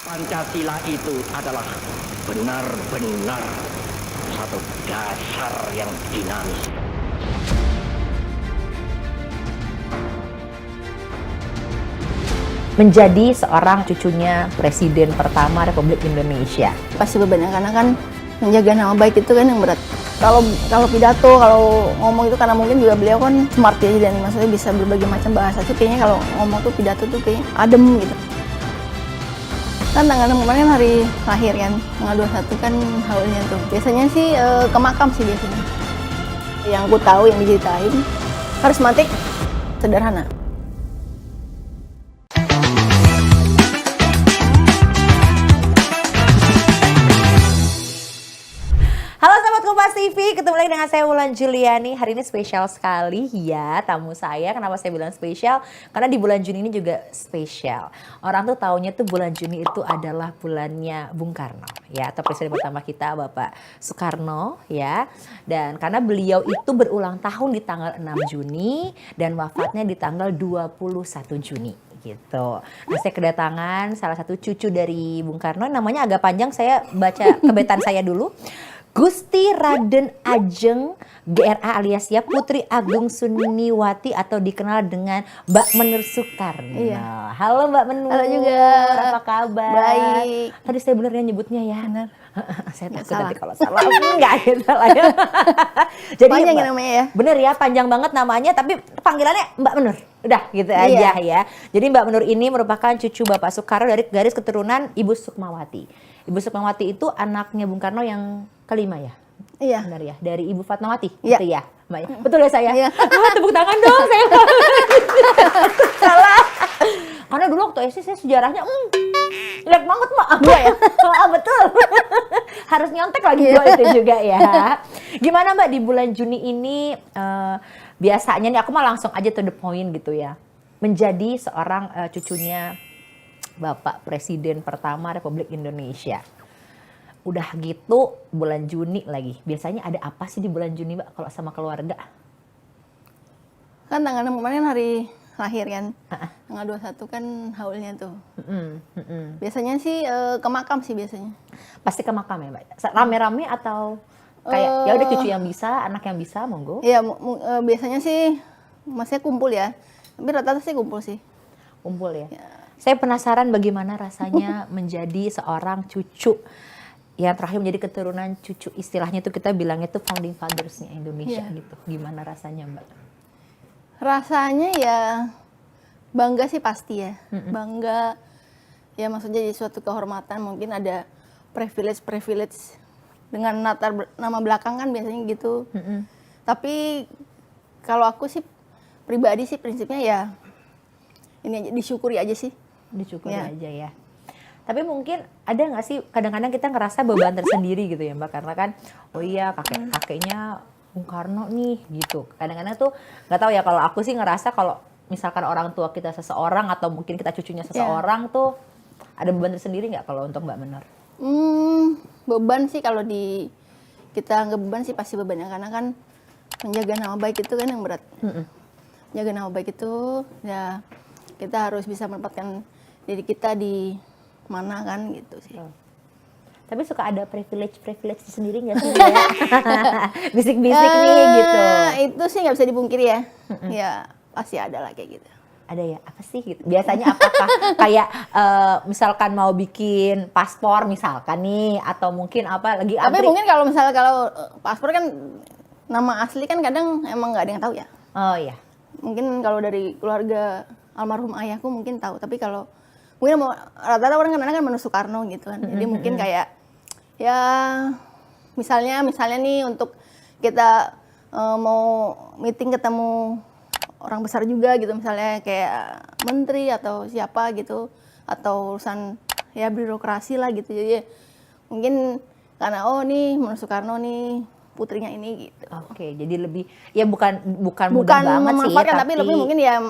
Pancasila itu adalah benar-benar satu dasar yang dinamis. Menjadi seorang cucunya Presiden pertama Republik Indonesia. Pasti bebannya karena kan menjaga nama baik itu kan yang berat. Kalau pidato, kalau ngomong itu karena mungkin juga beliau kan smart ya dan maksudnya bisa berbagai macam bahasa tuh kayaknya kalau ngomong tuh pidato tuh kayaknya adem gitu. Kan tanggal 6 kemarin kan hari lahir kan, tanggal 21 kan haulnya tuh. Biasanya sih ke makam sih biasanya. Yang aku tahu yang diceritain, karismatik, sederhana. Halo sahabat Kompas TV, ketemu lagi dengan saya Wulan Juliani. Hari ini spesial sekali ya tamu saya. Kenapa saya bilang spesial? Karena di bulan Juni ini juga spesial. Orang tuh taunya tuh bulan Juni itu adalah bulannya Bung Karno ya, atau presiden pertama kita Bapak Soekarno ya. Dan karena beliau itu berulang tahun di tanggal 6 Juni dan wafatnya di tanggal 21 Juni. Gitu. Nah, saya kedatangan salah satu cucu dari Bung Karno, namanya agak panjang, saya baca kebetan saya dulu. Gusti Raden Ajeng GRA alias ya Putri Agung Suniwati atau dikenal dengan Mbak Menur Soekarno. Iya. Halo Mbak Menur. Halo juga. Apa kabar? Baik. Tadi saya benar ya nyebutnya ya. Benar. Saya takut salah. nanti kalau salah. Enggak salah ya. Jadi Panjang Mbak, ya namanya ya? bener ya, panjang banget namanya, tapi panggilannya Mbak Menur. Udah gitu aja ya. Jadi Mbak Menur ini merupakan cucu Bapak Soekarno dari garis keturunan Ibu Sukmawati. Ibu Sukmawati itu anaknya Bung Karno yang kelima ya? Iya. Benar ya? Dari Ibu Fatmawati? Iya. Gitu ya? Mbak ya? Betul ya saya? Iya. Tepuk tangan dong saya. Salah. Karena dulu waktu SD saya sejarahnya jelek banget Mbak. Dua ya? Betul. Harus nyontek lagi dua itu juga ya. Gimana Mbak di bulan Juni ini biasanya nih aku mah langsung aja to the point gitu ya. Menjadi seorang cucunya Bapak Presiden pertama Republik Indonesia. Udah gitu bulan Juni lagi. Biasanya ada apa sih di bulan Juni Mbak kalau sama keluarga? Kan tanggal 6 kemarin hari lahir kan. Tanggal 21 kan haulnya tuh. Biasanya sih ke makam sih biasanya. Pasti ke makam ya Mbak? Rame-rame atau kayak ya udah cucu yang bisa, anak yang bisa, monggo? Iya, biasanya sih masnya kumpul ya. Tapi rata-rata sih kumpul sih. Kumpul ya. Saya penasaran bagaimana rasanya menjadi seorang cucu yang terakhir menjadi keturunan cucu, istilahnya itu kita bilangnya itu founding fathers-nya Indonesia gitu. Gimana rasanya Mbak? Rasanya ya bangga sih pasti ya. Bangga ya, maksudnya jadi suatu kehormatan, mungkin ada privilege dengan nama belakang kan biasanya gitu. Tapi kalau aku sih pribadi sih prinsipnya ya ini aja, disyukuri aja sih. Disyukuri aja ya. Tapi mungkin ada nggak sih kadang-kadang kita ngerasa beban tersendiri gitu ya Mbak, karena kan oh iya kakeknya Bung Karno nih gitu. Kadang-kadang tuh nggak tahu ya, kalau aku sih ngerasa kalau misalkan orang tua kita seseorang atau mungkin kita cucunya seseorang tuh ada beban tersendiri nggak kalau untuk Mbak Menur? Beban sih kalau kita nggak beban sih pasti beban ya, karena kan menjaga nama baik itu kan yang berat. Menjaga nama baik itu ya kita harus bisa menempatkan diri kita di mana kan gitu sih. Tapi suka ada privilege sendiri nggak sih? Bisik-bisik nih gitu. Itu sih nggak bisa dipungkiri ya. Ya pasti ada lah kayak gitu. Ada ya, apa sih gitu? Biasanya apakah kayak misalkan mau bikin paspor misalkan nih, atau mungkin apa lagi Tapi antri? mungkin kalau paspor kan nama asli kan kadang emang nggak ada yang tahu ya. Oh iya. Mungkin kalau dari keluarga almarhum ayahku mungkin tahu, tapi kalau mungkin rata-rata orang kan Menur Soekarno gitu kan. Jadi mungkin kayak ya misalnya nih untuk kita mau meeting ketemu orang besar juga gitu, misalnya kayak menteri atau siapa gitu, atau urusan ya birokrasi lah gitu. Jadi mungkin karena nih Menur Soekarno nih putrinya ini gitu. Oke, jadi lebih ya bukan mudah banget sih, tapi lebih mungkin ya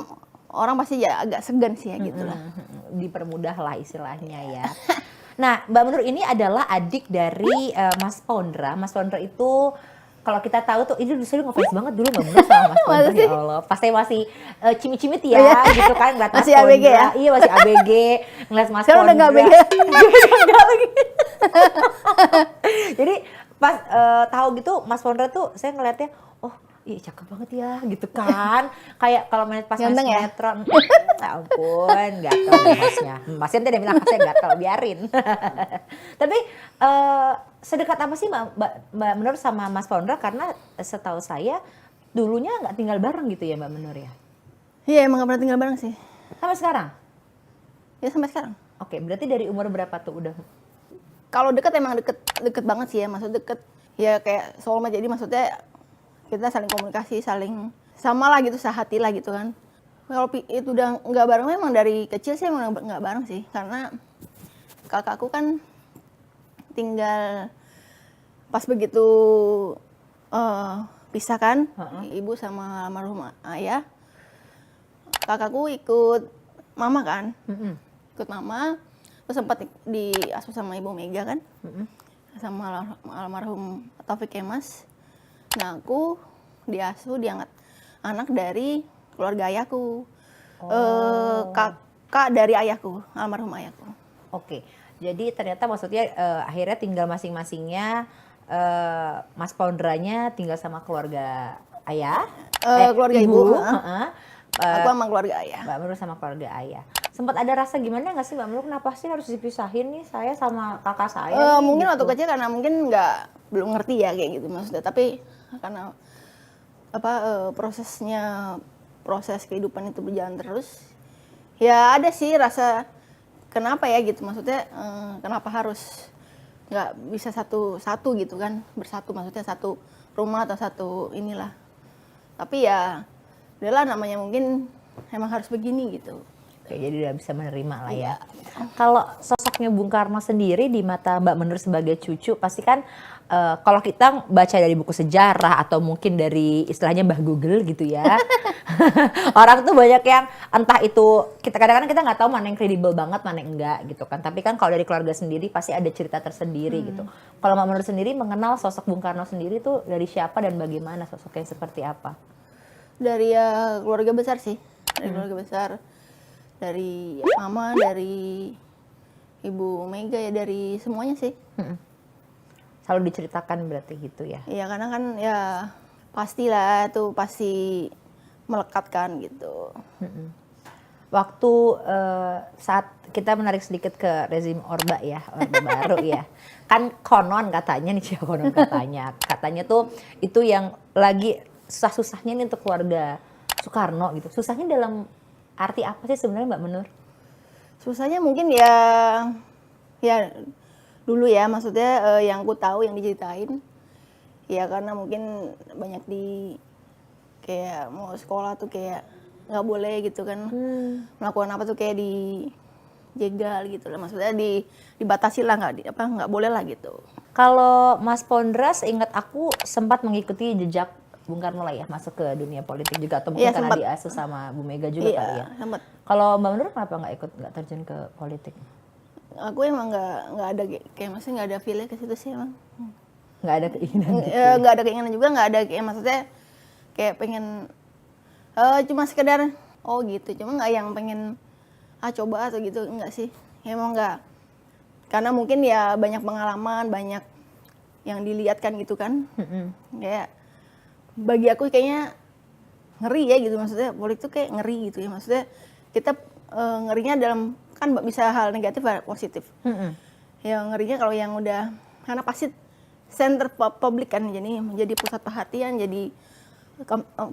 orang pasti ya agak segan sih ya gitu lah. Dipermudah lah istilahnya ya. Nah, Mbak Menur ini adalah adik dari Mas Pondra. Mas Pondra itu kalau kita tahu tuh ini dulu ngefans banget dulu Mbak Munir sama Mas Pondra ya Allah. Pas saya masih cimit-cimit ya gitu kan ngeliat Mas Masih Pondra. ABG ya? Iya masih ABG ngeliat Mas Sekarang Pondra. udah nggak ABG. Nggak lagi. Jadi pas tahu gitu Mas Pondra tuh saya ngeliatnya oh iya cakep banget ya gitu kan. Kayak kalau main pas main Ganteng ya? sinetron. Ya ampun gatel deh Masnya. Masnya tidak bilang saya gatel biarin. Tapi sedekat apa sih Mbak Menur sama Mas Pondra karena setahu saya dulunya nggak tinggal bareng gitu ya Mbak Menur ya? Iya emang gak pernah tinggal bareng sih. Sampai sekarang? Ya sampai sekarang. Oke, berarti dari umur berapa tuh udah? Kalau deket emang deket banget sih ya, maksud deket ya kayak soulmate, jadi maksudnya kita saling komunikasi, saling sama lah gitu, sehati lah gitu kan. Kalau itu udah nggak bareng memang dari kecil sih emang nggak bareng sih, karena kakakku kan tinggal pas begitu pisah kan, ibu sama almarhum ayah, kakakku ikut mama kan, ikut mama, terus sempat diasuh sama ibu Mega kan, sama almarhum Taufik Kemas. Nah aku diangkat anak dari keluarga ayahku, kakak dari ayahku, almarhum ayahku. Oke, jadi ternyata maksudnya akhirnya tinggal masing-masingnya, Mas Pondranya tinggal sama keluarga ayah, keluarga ibu. Aku sama keluarga ayah. Mbak Menur sama keluarga ayah. Sempat ada rasa gimana nggak sih Mbak Menur, kenapa sih harus dipisahin nih saya sama kakak saya? Nih, Mungkin gitu. waktu kecil karena mungkin belum ngerti ya kayak gitu maksudnya, tapi karena proses kehidupan itu berjalan terus, ya ada sih rasa kenapa ya gitu, maksudnya kenapa harus nggak bisa satu gitu kan, bersatu, maksudnya satu rumah atau satu inilah. Tapi ya udahlah, namanya mungkin emang harus begini gitu. Oke, jadi udah bisa menerima lah ya. Kalau sosoknya Bung Karno sendiri di mata Mbak Menur sebagai cucu, pasti kan kalau kita baca dari buku sejarah atau mungkin dari istilahnya Mbah Google gitu ya. Orang tuh banyak yang entah itu, kita kadang-kadang kita nggak tahu mana yang kredibel banget, mana yang enggak gitu kan. Tapi kan kalau dari keluarga sendiri pasti ada cerita tersendiri gitu. Kalau Mbak Menur sendiri mengenal sosok Bung Karno sendiri tuh dari siapa dan bagaimana, sosoknya seperti apa? Dari keluarga besar sih, dari keluarga besar, dari mama, dari ibu Mega ya, dari semuanya sih. Selalu diceritakan berarti gitu ya? Iya, karena kan ya pastilah tuh pasti melekat kan gitu. Waktu saat kita menarik sedikit ke rezim Orba ya, Orba baru ya, kan konon katanya nih, konon katanya tuh itu yang lagi susah-susahnya nih untuk keluarga Soekarno gitu. Susahnya dalam arti apa sih sebenarnya Mbak Menur? Susahnya mungkin ya dulu ya, maksudnya yang ku tahu, yang diceritain ya, karena mungkin banyak kayak mau sekolah tuh kayak nggak boleh gitu kan, melakukan apa tuh kayak dijegal gitu lah, maksudnya dibatasi lah, nggak boleh lah gitu. Kalau Mas Pondra, seingat aku sempat mengikuti jejak Bung Karno lah ya, masuk ke dunia politik juga, atau mungkin Iya, karena sempat. diasuh sama Bu Mega juga kali ya. Sempat. Kalau Mbak Menur kenapa nggak terjun ke politik? Aku emang nggak ada kayak, maksudnya nggak ada feel ke situ sih emang. Nggak ada keinginan gitu. Nggak ada keinginan juga, nggak ada kayak, maksudnya kayak pengen cuma sekedar gitu, cuma nggak yang pengen coba atau gitu, enggak sih. Ya, emang nggak, karena mungkin ya banyak pengalaman, banyak yang dilihat kan gitu kan. Kayak bagi aku kayaknya ngeri ya gitu, maksudnya politik tuh kayak ngeri gitu ya, maksudnya kita ngerinya dalam, kan bisa hal negatif atau positif. Ya ngerinya kalau yang udah, karena pasti center publik kan, jadi menjadi pusat perhatian, jadi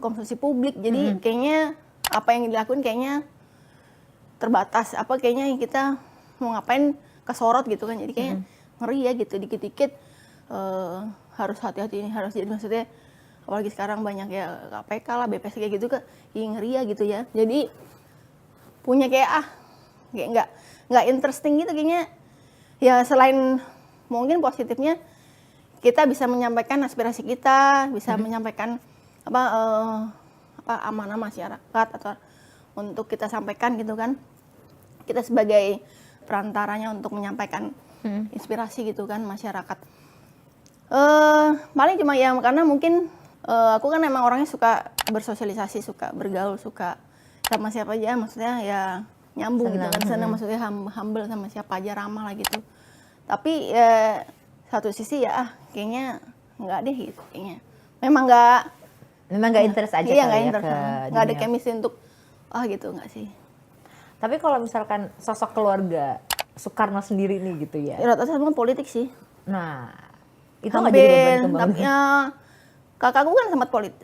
konsumsi publik, jadi kayaknya apa yang dilakuin kayaknya terbatas, apa kayaknya kita mau ngapain kesorot gitu kan, jadi kayaknya ngeri ya gitu, dikit-dikit harus hati-hati, ini harus, jadi maksudnya apalagi sekarang banyak ya KPK lah, BPS kayak gitu kan, ngeri ya gitu ya, jadi punya kayak kayak nggak interesting gitu kayaknya ya. Selain mungkin positifnya, kita bisa menyampaikan aspirasi kita, bisa menyampaikan amanah masyarakat atau untuk kita sampaikan gitu kan, kita sebagai perantaranya untuk menyampaikan inspirasi gitu kan masyarakat. Paling cuma ya karena mungkin aku kan emang orangnya suka bersosialisasi, suka bergaul, suka sama siapa aja, maksudnya ya nyambung gitu kan, senang maksudnya humble sama siapa aja, ramah lah gitu. Tapi satu sisi ya kayaknya nggak deh gitu kayaknya. Memang nggak interest aja iya, kali ya interest, ke nggak ada dunia. chemistry untuk gitu nggak sih. Tapi kalau misalkan sosok keluarga Soekarno sendiri nih gitu ya. Ya, rata-rata semua politik sih. Nah, itu nggak jadi beban Hampir, ke Mbak tapi Uni? kakakku kan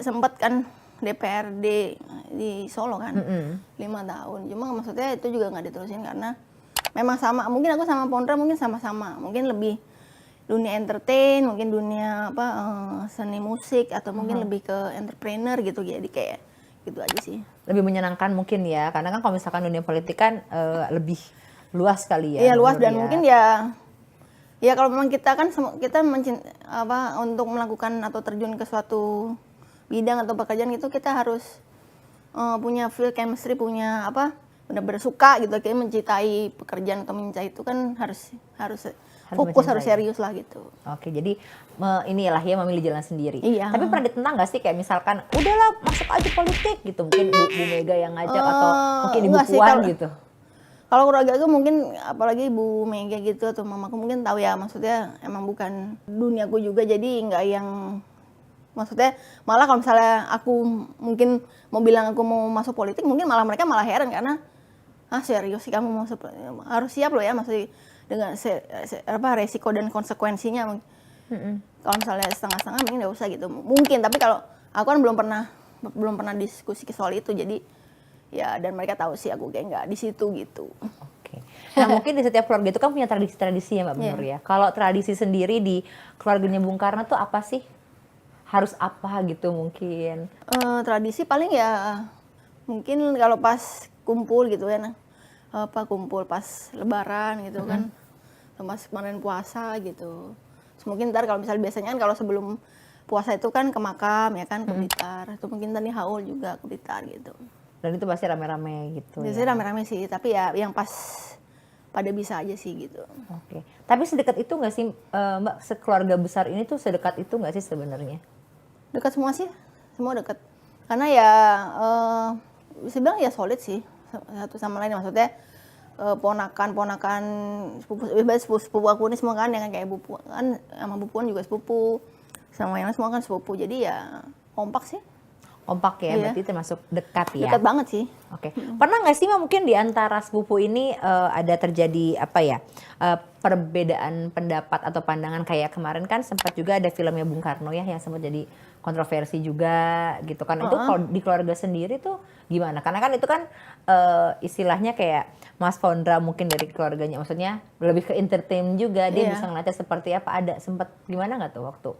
sempat kan DPRD di Solo kan, 5 tahun. Cuma maksudnya itu juga nggak diterusin karena memang sama. Mungkin aku sama Pondra mungkin sama-sama. Mungkin lebih dunia entertain, mungkin dunia seni musik atau mungkin lebih ke entrepreneur gitu. Jadi kayak gitu aja sih. Lebih menyenangkan mungkin ya, karena kan kalau misalkan dunia politik kan lebih luas kali ya. Iya luas menurut dan dia. mungkin ya kita kan kita untuk melakukan atau terjun ke suatu bidang atau pekerjaan itu kita harus punya feel chemistry, punya benar-benar suka gitu, kayak mencintai pekerjaan atau mencintai itu kan harus fokus, harus serius lah gitu. Oke, jadi inilah ya memilih jalan sendiri. Iya. Tapi pernah ditentang nggak sih kayak misalkan udahlah masuk aja politik gitu, mungkin Bu Mega yang ngajak atau mungkin Ibu enggak sih, Puan gitu. Kalau keluarga aku mungkin apalagi Ibu Mega gitu atau mamaku mungkin tahu ya, maksudnya emang bukan duniaku juga, jadi nggak yang maksudnya malah kalau misalnya aku mungkin mau bilang aku mau masuk politik mungkin mereka malah heran karena serius sih kamu mau harus siap loh ya, maksudnya dengan resiko dan konsekuensinya. Kalau misalnya setengah-setengah mungkin nggak usah gitu mungkin, tapi kalau aku kan belum pernah diskusi soal itu, jadi ya dan mereka tahu sih aku kayak nggak di situ gitu. Oke. Nah mungkin di setiap keluarga itu kan punya tradisi-tradisi ya Mbak Nur ya. Kalau tradisi sendiri di keluarganya Bung Karno tuh apa sih? Harus apa gitu mungkin? Tradisi paling ya mungkin kalau pas kumpul gitu ya, kumpul pas Lebaran gitu kan, pas kemarin puasa gitu. Terus mungkin ntar kalau misalnya biasanya kan kalau sebelum puasa itu kan ke makam ya kan, ke Blitar. Itu mungkin tadi haul juga ke Blitar gitu. Dan itu pasti rame-rame gitu. Biasanya ya. rame-rame sih, tapi ya yang pas pada bisa aja sih gitu. Oke. Tapi sedekat itu nggak sih Mbak, sekeluarga besar ini tuh sedekat itu nggak sih sebenarnya? Dekat semua sih, semua dekat. Karena ya bisa bilang ya solid sih satu sama lain, maksudnya ponakan-ponakan sepupu aku ini semua kan, yang kayak Bu kan sama Bu Puan juga sepupu, sama yang lain semua kan sepupu, jadi ya kompak sih. Kompak ya, Iya. berarti termasuk dekat ya. Dekat banget sih. Oke, pernah nggak sih Mbak mungkin di antara sepupu ini ada terjadi perbedaan pendapat atau pandangan kayak kemarin kan sempat juga ada filmnya Bung Karno ya yang sempat jadi kontroversi juga gitu kan. Itu kalau di keluarga sendiri tuh gimana? Karena kan itu kan istilahnya kayak Mas Pondra mungkin dari keluarganya, maksudnya lebih ke entertain juga, dia Iya. bisa ngeliatnya seperti apa, ada sempat gimana nggak tuh waktu?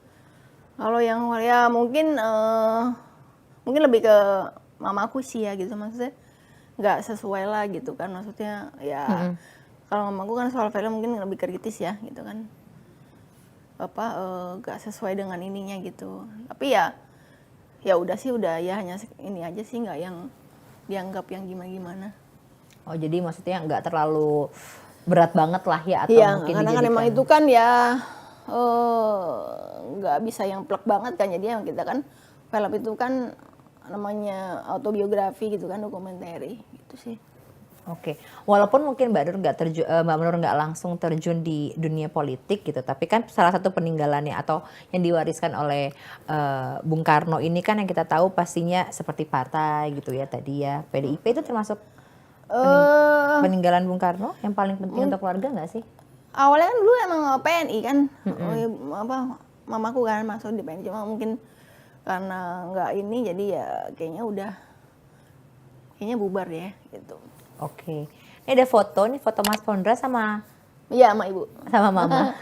Kalau yang ya mungkin lebih ke mamaku sih ya gitu, maksudnya nggak sesuai lah gitu kan, maksudnya ya kalau mamaku kan soal film mungkin lebih kritis ya gitu kan, nggak sesuai dengan ininya gitu. Tapi ya udah sih, udah ya hanya ini aja sih, nggak yang dianggap yang gimana-gimana. Oh jadi maksudnya nggak terlalu berat banget lah ya, atau Iya, mungkin karena kan emang itu kan ya nggak bisa yang plek banget kan, jadi kita kan film itu kan namanya autobiografi gitu kan, dokumenter gitu sih. Oke, walaupun mungkin Mbak Nur nggak langsung terjun di dunia politik gitu, tapi kan salah satu peninggalannya atau yang diwariskan oleh Bung Karno ini kan yang kita tahu pastinya seperti partai gitu ya tadi ya, PDIP itu termasuk peninggalan Bung Karno yang paling penting untuk keluarga nggak sih? Awalnya kan dulu emang PNI kan, mamaku kan masuk di PNI, cuma mungkin karena nggak ini jadi ya kayaknya bubar ya gitu. Oke, ini ada foto Mas Pondra sama Iya, sama ibu. Mama. Mama.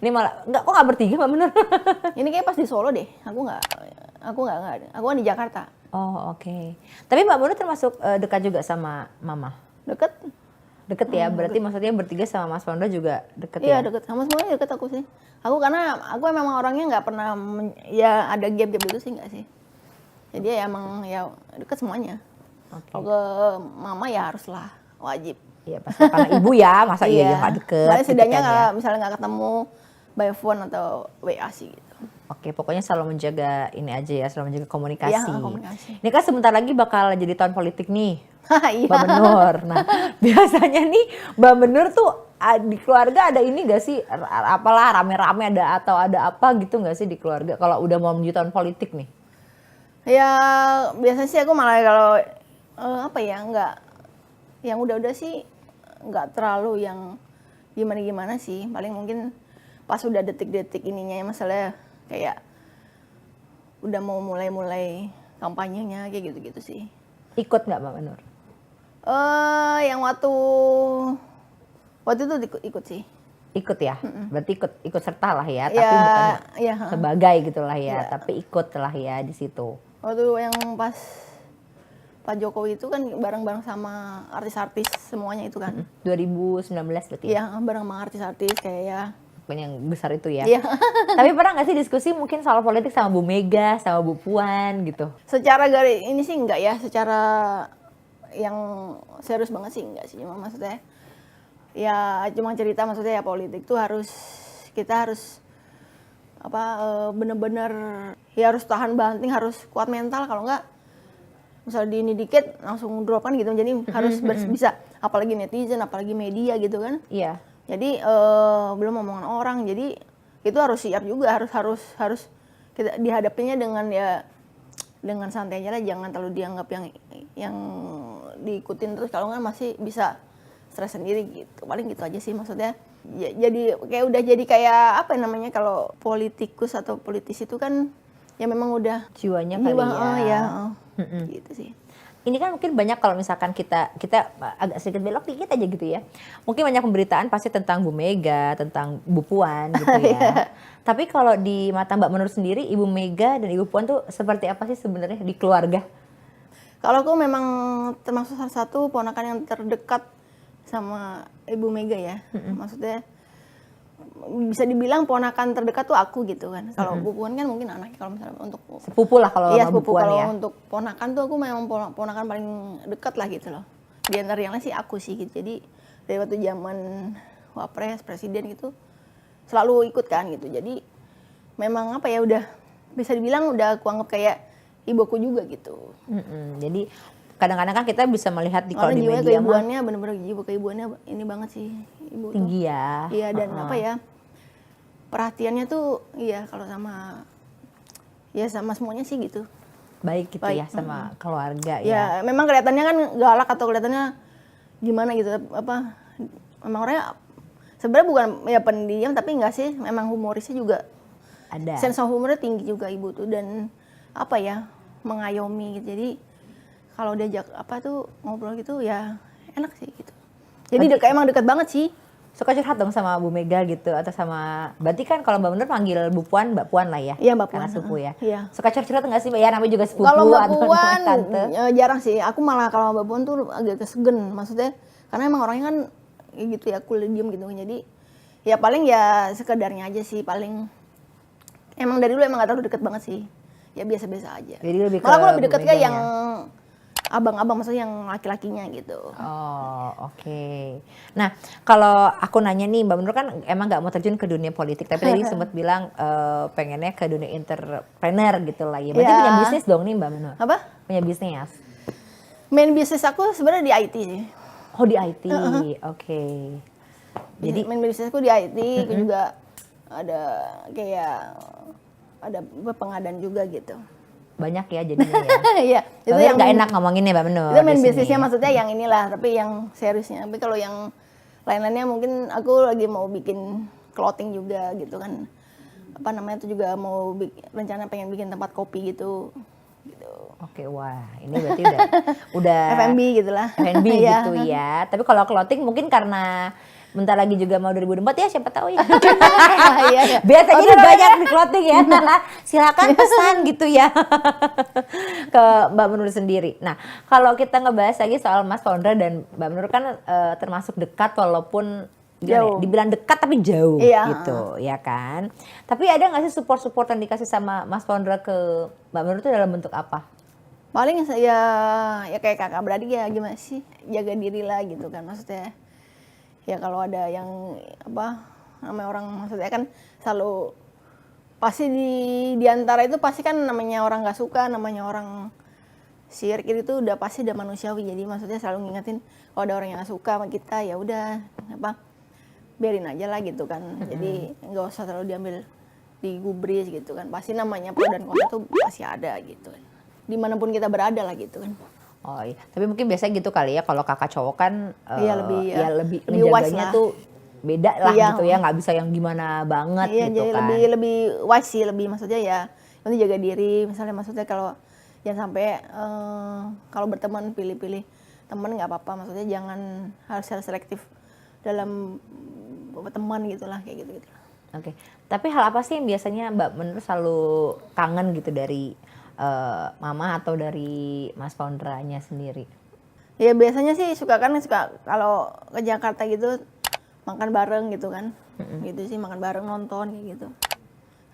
Ini malah kok nggak bertiga Mbak Nur? Ini kayak pas di Solo deh. Aku nggak ada. Aku kan di Jakarta. Oh oke. Tapi Mbak Nur termasuk dekat juga sama Mama? Deket ya, berarti maksudnya bertiga sama Mas Pondra juga deket ya? Iya deket, sama semuanya deket aku sih. Karena aku memang orangnya nggak pernah ya ada gap-gap itu sih, nggak sih. Jadi ya emang ya deket semuanya. Kalau ke mama ya haruslah, wajib. Iya pasti karena ibu ya, masa iya nggak deket? Setidaknya gitu kan, ya? misalnya nggak ketemu by phone atau WA sih gitu. Oke, pokoknya selalu menjaga ini aja ya, selalu menjaga komunikasi. Iya, komunikasi. Ini kan sebentar lagi bakal jadi tahun politik nih, Iya. Mbak Benur. Nah, biasanya nih Mbak Benur tuh di keluarga ada ini gak sih, apalah rame-rame ada atau ada apa gitu gak sih di keluarga kalau udah mau menuju tahun politik nih? Ya biasanya sih aku malah kalau apa ya, nggak, yang udah-udah sih nggak terlalu yang gimana-gimana sih. Paling mungkin pas udah detik-detik ininya ya, masalah kayak udah mau mulai kampanyenya kayak gitu-gitu sih. Ikut nggak Mbak Benur? Yang waktu itu ikut sih. Ikut ya, berarti ikut serta lah ya, tapi Ya, bukan ya. sebagai gitulah ya, Ya. tapi ikut lah ya di situ. Waktu yang pas Pak Jokowi itu kan bareng-bareng sama artis-artis semuanya itu kan. 2019 berarti ya, Iya, bareng sama artis-artis kayak ya. yang besar itu ya. Iya. Tapi pernah nggak sih diskusi mungkin soal politik sama Bu Mega, sama Bu Puan gitu? Secara garis ini sih enggak ya, secara yang serius banget sih enggak sih, cuma maksudnya ya cuma cerita, maksudnya ya politik tuh kita harus apa bener-bener ya harus tahan banting, harus kuat mental, kalau enggak misal di ini dikit langsung drop kan gitu, jadi harus bisa, apalagi netizen, apalagi media gitu kan. Iya. Jadi belum omongan orang, jadi itu harus siap juga, harus kita dihadapinya dengan santai aja lah, jangan terlalu dianggap yang diikutin terus, kalau nggak masih bisa stres sendiri gitu. Paling gitu aja sih maksudnya. Ya, jadi kayak apa namanya, kalau politikus atau politisi itu kan ya memang udah Jiwanya kali ya. Gitu sih. Ini kan mungkin banyak kalau misalkan kita agak sedikit belok dikit aja gitu ya. Mungkin banyak pemberitaan pasti tentang Bu Mega, tentang Bu Puan gitu ya. Tapi kalau di mata Mbak Menur sendiri, Ibu Mega dan Ibu Puan tuh seperti apa sih sebenarnya di keluarga? Kalau aku memang termasuk salah satu ponakan yang terdekat sama Ibu Mega ya. Maksudnya bisa dibilang ponakan terdekat tuh aku gitu kan. Kalau Bu Puan kan mungkin anaknya, kalau misalnya untuk Sepupu lah kalau iya, sama Bu sepupu. Puan Kalau ya. untuk ponakan tuh aku memang ponakan paling dekat lah gitu loh. Di antara yang lain sih aku sih gitu. Jadi dari waktu zaman Wapres, presiden gitu selalu ikut kan gitu. Jadi memang apa ya, udah bisa dibilang udah aku anggap kayak ibuku juga gitu. Jadi kadang-kadang kan kita bisa melihat di kalau Karena di jiwa media mah keibuannya bener-bener jiwa keibuannya ini banget sih ibu tinggi tuh. ya. Iya, dan apa ya, perhatiannya tuh iya kalau sama semuanya sih gitu. Baik gitu Baik. ya sama keluarga Ya ya. memang kelihatannya kan galak atau kelihatannya gimana gitu, apa memang orangnya sebenarnya bukan ya pendiam, tapi enggak sih, memang humorisnya juga, Ada. sense of humornya tinggi juga ibu tuh, dan apa ya, mengayomi gitu. Jadi kalau diajak apa tuh ngobrol gitu ya enak sih gitu. Jadi emang dekat banget sih. Suka curhat dong sama Bu Mega gitu atau sama, berarti kan kalau Mbak Menur panggil Bu Puan Mbak Puan lah ya. Iya, Mbak Karena Puan, sepupu ya. iya. Suka curhat nggak sih Mbak? Ya namanya juga sepupu Kalau Mbak atau Puan tante. jarang sih. Aku malah kalau Mbak Puan tuh agak kesegen, maksudnya karena emang orangnya kan ya gitu ya, cool, diem gitu. Jadi ya paling ya sekedarnya aja sih, paling emang dari dulu emang gak terlalu deket banget sih. Ya biasa-biasa aja. Jadi lebih Malah ke aku lebih deket Bu ke Meganya. yang abang-abang, maksudnya yang laki-lakinya gitu. Oh, oke. Nah, kalau aku nanya nih, Mbak Menur kan emang nggak mau terjun ke dunia politik, tapi tadi sempat bilang pengennya ke dunia entrepreneur gitu lah ya. Berarti Ya. punya bisnis dong nih Mbak Menur? Punya Punya bisnis? main bisnis aku sebenarnya di IT sih. Oh di IT, oke. Jadi main bisnis aku di IT, aku juga ada kayak ada pengadaan juga gitu. banyak ya jadinya ya. Iya, itu Itu yang nggak enak ngomonginnya Mbak Menur. itu main di sini. bisnisnya, maksudnya yang inilah, tapi yang seriusnya. Tapi kalau yang lain-lainnya mungkin aku lagi mau bikin clothing juga gitu kan. Apa namanya, itu juga mau rencana pengen bikin tempat kopi gitu. Oke, wah ini berarti udah F&B gitu lah. F&B Iya. gitu ya. Tapi kalau clothing mungkin karena bentar lagi juga mau 2024 ya, siapa tahu ya. Iya, iya. Biasanya ini banyak di clothing ya. Silakan pesan gitu ya ke Mbak Menur sendiri. Nah, kalau kita ngebahas lagi soal Mas Pondra dan Mbak Menur kan termasuk dekat walaupun Jauh. dibilang dekat tapi jauh Iya. gitu ya kan. Tapi ada nggak sih support yang dikasih sama Mas Pondra ke Mbak Menur itu dalam bentuk apa? Paling ya kayak kakak beradik ya, gimana sih, jaga diri lah gitu kan, maksudnya. Ya kalau ada yang apa namanya orang maksudnya kan selalu pasti di antara itu pasti kan namanya orang nggak suka, namanya orang sirik itu udah pasti udah manusiawi. Jadi maksudnya selalu ngingetin kalau ada orang yang nggak suka sama kita ya udah apa biarin aja lah gitu kan. Jadi nggak usah terlalu diambil digubris gitu kan. Pasti namanya pro dan kontra tuh pasti ada gitu kan. Dimanapun kita berada lah gitu kan. Oh iya, tapi mungkin biasanya gitu kali ya kalau kakak cowok kan Iya, lebih lebih wise ngejaganya lah. tuh beda lah Iya. gitu ya, nggak bisa yang gimana banget Iya, gitu jadi kan. lebih wise sih, lebih maksudnya ya nanti jaga diri. Misalnya maksudnya kalau jangan sampai kalau berteman pilih-pilih teman nggak apa-apa. Maksudnya jangan harus selektif dalam teman gitulah kayak gitu-gitu. Oke, tapi hal apa sih yang biasanya Mbak Menur selalu kangen gitu dari Mama atau dari Mas Founderanya sendiri? Ya biasanya sih suka kalau ke Jakarta gitu makan bareng gitu kan. Gitu sih, makan bareng, nonton kayak gitu.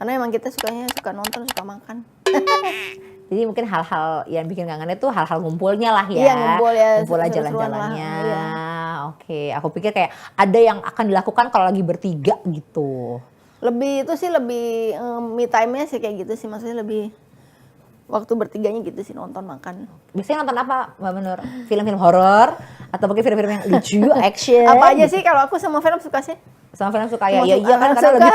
Karena emang kita sukanya suka nonton, suka makan. Jadi mungkin hal-hal yang bikin kangen itu hal-hal ngumpulnya lah ya. Iya, ngumpul ya, Ngumpul lah seru-seruan jalan-jalannya. lah, iya. Oke, aku pikir kayak ada yang akan dilakukan kalau lagi bertiga gitu. Lebih itu sih lebih me time-nya sih kayak gitu sih, maksudnya lebih waktu bertiganya gitu sih, nonton makan. Biasanya nonton apa Mbak Menur? Film-film horor atau mungkin film-film yang lucu, action? Apa aja sih kalau aku sama film suka sih? Sama film suka ya? Sama Ya iya kan karena suka. lebih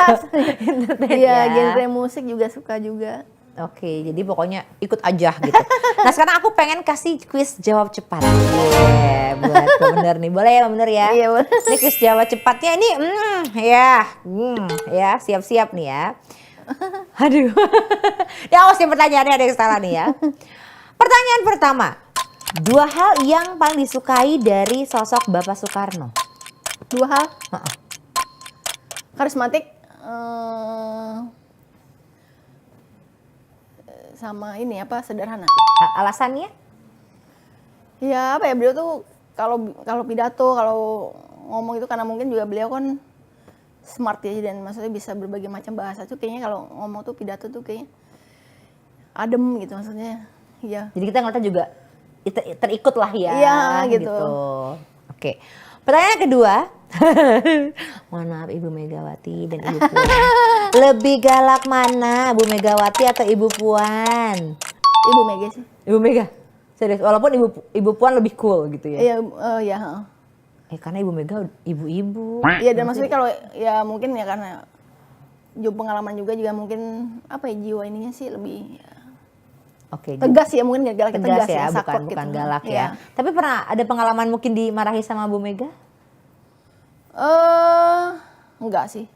entertain Iya, ya. genre musik juga suka juga. Oke, jadi pokoknya ikut aja gitu. Nah sekarang aku pengen kasih kuis jawab cepat. Yeah, buat Mbak Menur nih. Boleh ya Mbak Menur ya? Iya, boleh. Ini kuis jawab cepatnya ini, ya siap-siap nih ya. Aduh, ya awas nih pertanyaannya ada yang salah nih ya. Pertanyaan pertama, 2 hal yang paling disukai dari sosok Bapak Soekarno. 2 hal. Heeh. Karismatik sama ini apa sederhana. Alasannya? Ya apa ya, beliau tuh kalau pidato, kalau ngomong itu karena mungkin juga beliau kan smart ya, dan maksudnya bisa berbagai macam bahasa tuh kayaknya kalau ngomong tuh pidato tuh kayaknya adem gitu maksudnya. Iya. Jadi kita ngeliatnya juga terikut lah ya. Iya, gitu. Oke. Pertanyaan kedua. Mohon maaf Ibu Megawati dan Ibu Puan. Lebih galak mana Bu Megawati atau Ibu Puan? Ibu Mega sih. Ibu Mega. Serius, walaupun Ibu Puan lebih cool gitu ya. Iya, ya. Karena Ibu Mega ibu-ibu. Iya, dan maksudnya kalau ya mungkin ya karena pengalaman juga mungkin apa ya, jiwa ininya sih lebih ya, Oke. tegas ya, mungkin gak galak, Tegas ya, saklek bukan gitu. galak Iya. ya. Tapi pernah ada pengalaman mungkin dimarahi sama Bu Mega? Enggak sih.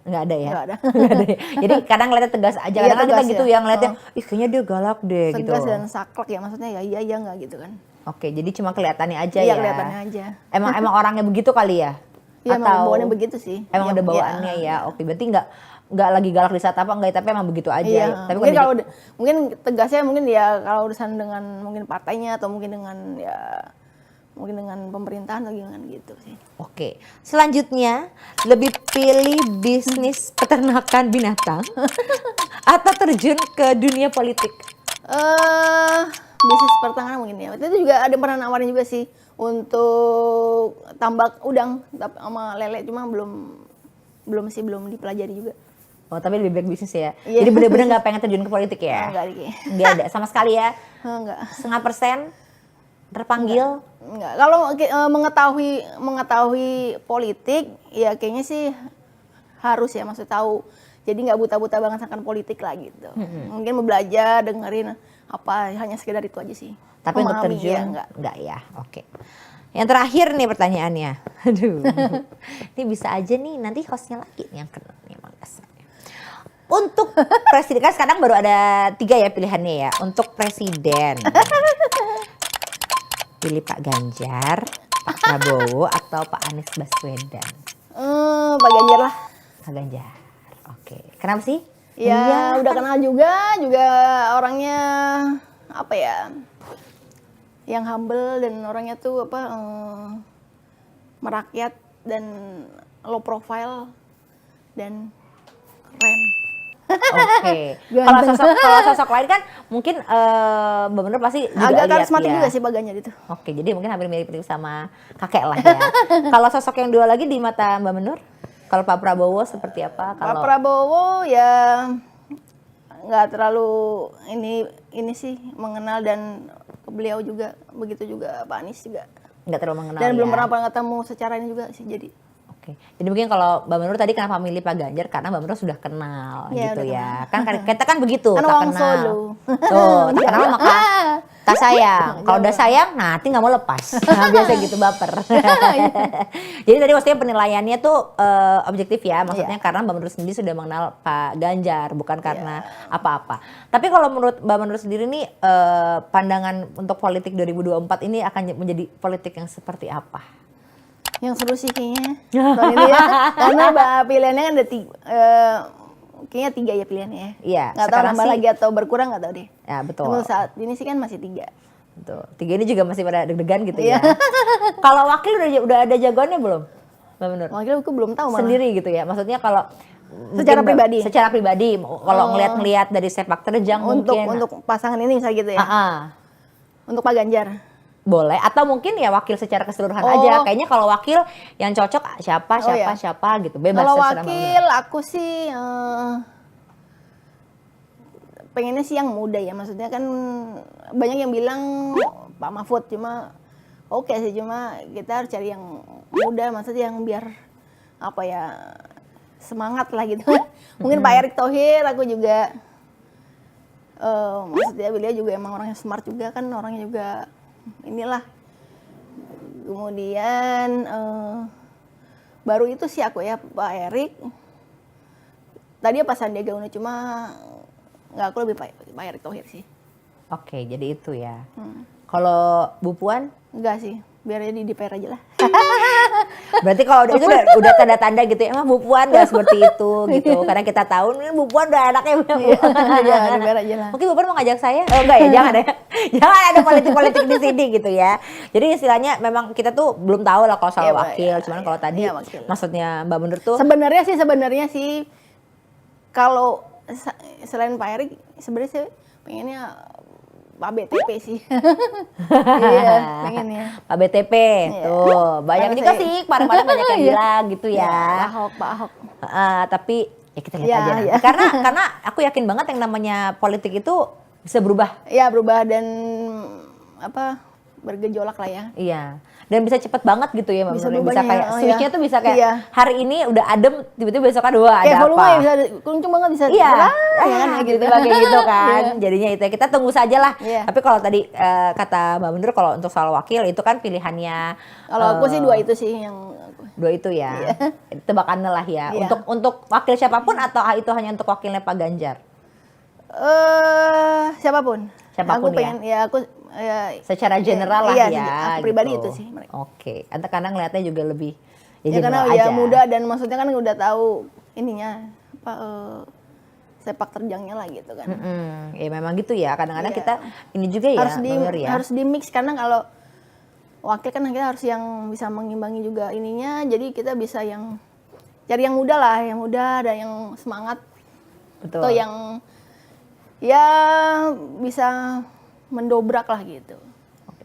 Enggak ada ya? Enggak ada. Nggak ada ya? Jadi kadang ngeliatnya tegas aja, Iya, kadang kan kita tegas gitu ya. yang ngeliatnya, ih kayaknya dia galak deh gitu. Tegas dan saklek ya, maksudnya ya iya enggak gitu kan. Oke, jadi cuma kelihatannya aja Iya, ya? kelihatannya aja. Emang orangnya begitu kali ya? Iya, emang Atau bawaannya begitu sih. emang Iya, udah bawaannya iya. ya? Oke, berarti nggak lagi galak di saat apa enggak, tapi emang begitu aja. Iya, Tapi mungkin kalau kalau mungkin tegasnya mungkin ya kalau urusan dengan mungkin partainya atau mungkin dengan ya mungkin dengan pemerintahan atau gimana gitu sih. Oke, selanjutnya lebih pilih bisnis peternakan binatang atau terjun ke dunia politik? Bisnis pertahanan mungkin ya. Waktu itu juga ada pernah nawarin juga sih untuk tambak udang sama lele, cuma belum dipelajari juga. Oh, tapi lebih baik bisnis ya? Iya. Jadi bener-bener nggak pengen terjun ke politik ya? Enggak deh. Nggak ada sama sekali ya? Enggak. 0,5% terpanggil? Enggak. Kalau mengetahui politik ya kayaknya sih harus ya, maksud tahu. Jadi nggak buta-buta banget akan politik lah gitu. Mungkin mau belajar, dengerin apa, hanya sekedar itu aja sih. Tapi untuk Memahami, terjun ya, enggak ya? Oke. Yang terakhir nih pertanyaannya. Aduh. Ini bisa aja nih nanti hostnya lagi nih yang kena nih emang dasarnya. Untuk presiden, kan sekarang baru ada 3 ya pilihannya ya. Untuk presiden. Pilih Pak Ganjar, Pak Prabowo, atau Pak Anies Baswedan? Pak Ganjar lah. Pak Ganjar. Oke. Kenapa sih? Ya udah kenal juga orangnya apa ya, yang humble dan orangnya tuh apa merakyat dan low profile dan keren. Oke. Ganteng. Kalau sosok lain kan mungkin Mbak Menur pasti juga Agak lihat karismatik ya. juga sih Pak Ganjar itu. Oke, jadi mungkin hampir mirip-mirip sama kakek lah ya. Kalau sosok yang 2 lagi di mata Mbak Menur? Kalau Pak Prabowo seperti apa? Pak Kalau Prabowo ya nggak terlalu ini sih mengenal, dan beliau juga begitu juga Pak Anies juga. nggak terlalu mengenal Dan ya? belum pernah ketemu secara ini juga sih jadi. Oke. Jadi mungkin kalau Mbak Menur tadi kenapa milih Pak Ganjar, karena Mbak Menur sudah kenal Ya, gitu udah ya. Kan kita kan begitu, Kan tak orang kenal. Solo. Tuh, tak kenal maka tak sayang. Kalau udah sayang, nah hati nggak mau lepas. Nah, biasa gitu baper. Jadi tadi maksudnya penilaiannya tuh objektif ya, maksudnya karena Mbak Menur sendiri sudah mengenal Pak Ganjar, bukan karena apa-apa. Tapi kalau menurut Mbak Menur sendiri nih, pandangan untuk politik 2024 ini akan menjadi politik yang seperti apa? Yang seru sih kayaknya tahun ini ya. Karena pilihannya kan ada kayaknya 3 ya pilihannya ya. Iya, Nggak tahu sekarang nambah sih- lagi atau berkurang, nggak tahu deh. Ya betul. Untuk saat ini sih kan masih 3. Betul. 3 ini juga masih pada deg-degan gitu ya. Kalau wakil udah ada jagoannya belum, Mbak Menur? Wakil aku belum tahu malah. Sendiri gitu ya. Maksudnya kalau Secara mungkin pribadi? Secara pribadi. Kalau ngeliat dari sepak terjang mungkin. Untuk pasangan ini misalnya gitu ya. Untuk Pak Ganjar. Boleh. Atau mungkin ya wakil secara keseluruhan Oh. aja. Kayaknya kalau wakil yang cocok siapa iya. gitu. Bebas Kalau terserah Mbak wakil Menur. aku sih pengennya sih yang muda ya. Maksudnya kan banyak yang bilang Pak Mahfud, cuma oke sih, cuma kita harus cari yang muda, maksudnya yang biar apa ya, semangat lah gitu. Mungkin Pak Erick Thohir aku juga maksudnya beliau juga emang orangnya smart juga kan, orangnya juga inilah. Kemudian baru itu sih aku ya Pak Erick. Tadi Pak Sandiaga Uno, cuma nggak, aku lebih Pak Erick Thohir sih. Oke, jadi itu ya. Kalau Bu Puan? Enggak sih, biar di DPR aja lah. Berarti kalau itu udah tanda-tanda gitu ya, emang Bu Puan gak seperti itu gitu. Karena kita tahu nih Bu Puan udah anaknya punya Iya, uang. jangan DPR aja lah. Mungkin Bu Puan mau ngajak saya? Oh enggak ya, jangan ya. Jangan ada politik-politik di sini gitu ya. Jadi istilahnya memang kita tuh belum tahu lah kalau soal Iya, wakil. iya, Cuman iya. kalau tadi Iya, wakil. maksudnya Mbak Menur tuh Sebenarnya sih kalau selain Pak Erick, sebenarnya saya pengennya Pak BTP sih. Iya, pengennya. Pak BTP Iya. tuh banyak Karena juga saya- sih kemarin-kemarin banyak yang Iya. bilang gitu ya. Pak Ahok. Tapi ya kita lihat Iya, aja nanti. iya. Karena aku yakin banget yang namanya politik itu bisa berubah. Ya berubah dan apa, bergejolak lah ya. Iya. Dan bisa cepet banget gitu ya Mbak Bisa Menur. Bisa berubahnya, kayak oh, switch-nya ya. tuh bisa kayak Iya. hari ini udah adem, tiba-tiba besok kan wah Kayak ada volume apa. ya bisa kenceng banget, bisa Iya, ya kan gitu kayak gitu kan. Iya. Jadinya itu ya, kita tunggu saja lah. Iya. Tapi kalau tadi kata Mbak Menur, kalau untuk soal wakil itu kan pilihannya. Kalau aku sih 2 itu sih yang Dua itu ya. Tebakannya lah ya. Iya. Untuk wakil siapapun atau itu hanya untuk wakilnya Pak Ganjar? Siapapun. Siapapun aku pengen, ya aku Secara general lah iya, ya. aku pribadi gitu. itu sih mereka. Oke. Atau karena ngeliatnya juga lebih Ya karena general ya aja. muda, dan maksudnya kan udah tahu ininya apa, sepak terjangnya lah gitu kan. Ya memang gitu ya. Kadang-kadang Iya. kita ini juga ya, harus Mbak Nur ya. harus di mix, karena kalau wakil kan kita harus yang bisa mengimbangi juga ininya, jadi kita bisa yang cari yang muda lah, yang muda dan yang semangat, Betul. atau yang ya bisa mendobrak lah gitu.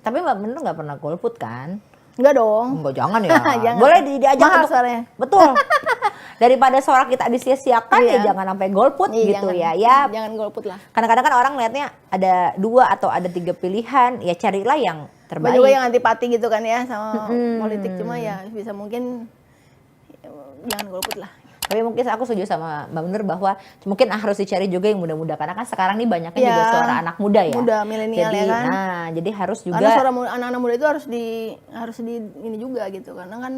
Tapi Mbak Menur nggak pernah golput kan? Enggak dong. Enggak, jangan ya. Jangan. Boleh diajak Mahal untuk soalnya. Betul. Daripada suara kita disia-siakan ya Iya. jangan sampai golput Iya, gitu jangan, ya. Ya jangan golput lah. kadang-kadang kan orang lihatnya ada 2 atau ada 3 pilihan, ya carilah yang terbaik. Banyak juga yang antipati gitu kan ya sama politik, cuma ya bisa mungkin jangan golput lah. Tapi mungkin aku setuju sama Mbak Menur bahwa mungkin harus dicari juga yang muda-muda, karena kan sekarang nih banyaknya Ya, juga suara anak muda ya. muda, milenial Jadi, ya kan. Nah, jadi harus juga Karena suara anak-anak muda itu harus di ini juga gitu, karena kan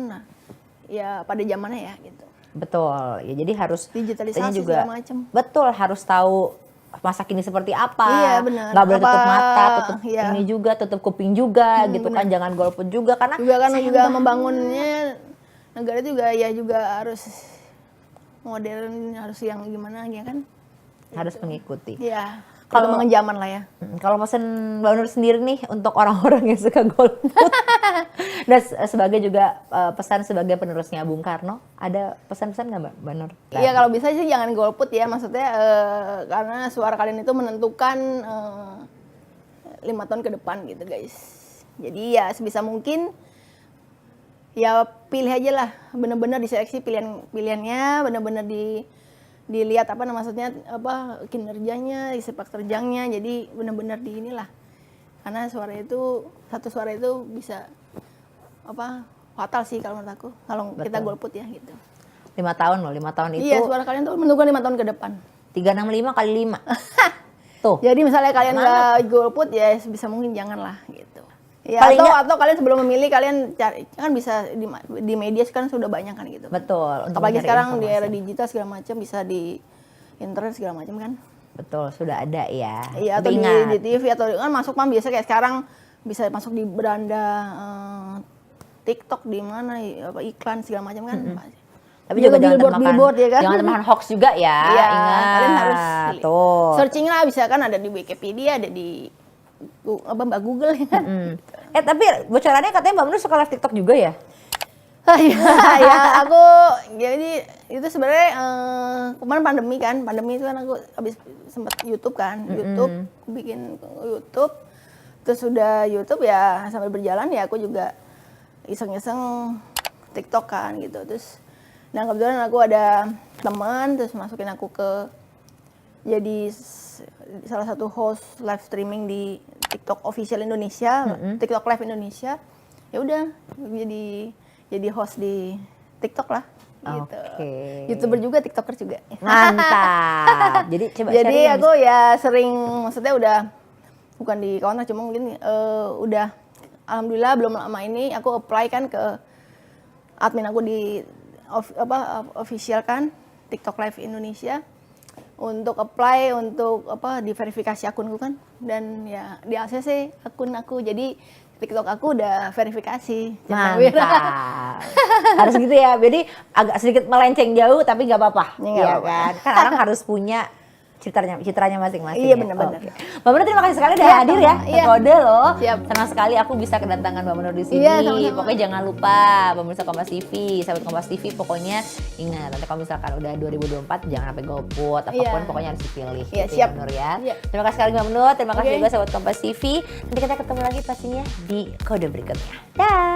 ya pada zamannya ya gitu. betul. Ya jadi harus Digitalisasi kitanya juga segala macam. betul, harus tahu masa kini seperti apa. Iya, benar. Nggak boleh tutup Apa, mata, tutup iya. ini juga, tutup kuping juga gitu kan. benar. Jangan golput juga karena Juga kan sayang juga banget. membangunnya negara itu juga ya juga harus modern, harus yang gimana ya kan? harus mengikuti. Ya, Kalau- perkembangan zaman lah ya. Kalau pesan Mbak Nur sendiri nih untuk orang-orang yang suka golput dan sebagai juga pesan sebagai penerusnya Bung Karno, ada pesan-pesan nggak Mbak Nur? Iya, kalau bisa sih jangan golput ya, maksudnya karena suara kalian itu menentukan 5 tahun ke depan gitu guys. Jadi ya sebisa mungkin ya pilih aja lah, bener-bener diseleksi pilihannya, bener-bener dilihat apa maksudnya apa kinerjanya, sepak terjangnya, jadi bener-bener di inilah. Karena satu suara itu bisa apa fatal sih kalau menurut aku kalau kita golput ya gitu. 5 tahun loh, 5 tahun itu. Iya, suara kalian tuh menentukan 5 tahun ke depan. 365 kali 5. Tuh. Jadi misalnya kalian nggak golput ya bisa mungkin janganlah gitu. Ya, Paling atau kalian sebelum memilih kalian cari kan bisa di media sekarang sudah banyak kan gitu. Betul. Untuk Apalagi mencari sekarang di informasi. era digital segala macam bisa di internet segala macam kan. Betul, sudah ada ya. Iya, atau Tapi ingat, di TV atau kan masuk biasa kayak sekarang bisa masuk di beranda TikTok di mana apa iklan segala macam kan. tapi juga jangan billboard ya kan. Jangan termakan hoax juga ya. Iya, Ingat. kalian harus Tuh. searching lah, bisa kan ada di Wikipedia, ada di Mbak Google ya kan. Tapi bocorannya katanya Mbak Menu suka live TikTok juga ya? Ya aku jadi itu sebenarnya kemarin pandemi itu kan aku habis sempat YouTube kan, YouTube aku bikin YouTube, terus udah YouTube ya sambil berjalan ya aku juga iseng-iseng TikTok kan gitu. Terus nah kebetulan aku ada teman terus masukin aku ke jadi salah satu host live streaming di TikTok official Indonesia, TikTok Live Indonesia. Ya udah jadi host di TikTok lah gitu. YouTuber juga, TikToker juga. Mantap. Jadi coba Jadi sharing. aku ya sering, maksudnya udah bukan di kontrak, cuma mungkin udah alhamdulillah belum lama ini aku apply kan ke admin aku di official kan TikTok Live Indonesia untuk apply untuk diverifikasi akunku kan, dan ya di ACC akun aku, jadi TikTok aku udah verifikasi. Mantap. Harus gitu ya. Jadi agak sedikit melenceng jauh tapi nggak apa-apa. Ya, nggak Iya apa-apa. kan? Kan orang harus punya citranya masing-masing. Iya, ya. benar-benar. Oke. Mbak Menur terima kasih sekali udah Iya, hadir ya. iya. Kode loh. Siap. Senang sekali aku bisa kedatangan Mbak Menur di sini. Iya, sama-sama. Pokoknya jangan lupa pemirsa Kompas TV, sahabat Kompas TV, pokoknya ingat nanti kalau misalkan udah 2024 jangan sampai golput, apapun Iya. pokoknya harus dipilih. Iya, gitu siap. Ya, Mbak Menur ya. Iya. Terima kasih sekali Mbak Menur, terima kasih Oke. juga sahabat Kompas TV. Nanti kita ketemu lagi pastinya di kode berikutnya. Dah.